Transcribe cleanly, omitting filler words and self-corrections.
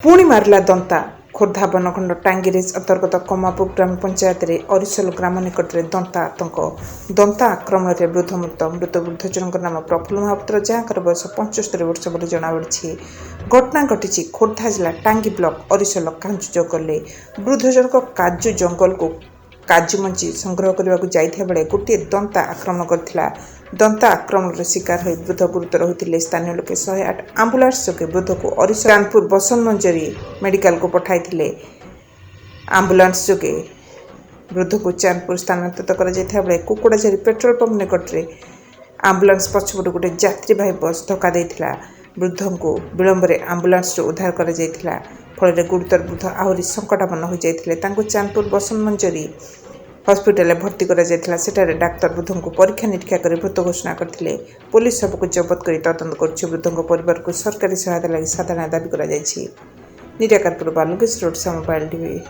पुणी मारिला दंता खोर्धा बनखंड टांगीरेज अंतर्गत कमापुर ग्राम पंचायत रे अरिसल ग्राम निकट में दंता आतंक दंता आक्रमण में वृद्ध मृत वृद्ध जनक नाम प्रफुल्ल महापात्र जहाँ बयस 75 वर्ष बोली जनापड़ी। घटना घटी खोर्धा जिला टांगी ब्लॉक अरिसल कांजू जंगल वृद्ध जनक काजू जंगल को काजू मंची संग्रह करने जाइथा बेले गोटे दंता आक्रमण करथिला। दंता आक्रमण शिकार हो वृद्ध गुरुतर होते स्थानीय लोके 108 आंबुलांस जोगे वृद्ध को अरिसल कानपुर बसंत मंजरी मेडिकल को पठाई आंबुलांस जोगे वृद्ध को चांदपुर स्थानांतरित कर कुकुड़ाझारी पेट्रोल पंप निकट में आंबुलांस पछपटू गोटे यात्रीवाही बस धक्का देइथिला। वृद्ध को विलंब आंबुलांस उद्धार कर फल गुरुतर वृद्ध आहरी संकटापन्न हो जाते चांदपुर बसंत मंजरी हॉस्पिटल भर्ती कर डाक्तर वृद्ध को परीक्षा निरीक्षा कर मृत घोषणा करते। पुलिस सबको जबत कर तदंत कर वृद्ध परिवार को सरकारी सहायता लगी साधारण दाबी कर। Nirakarpur बालुकेश road mobile TV.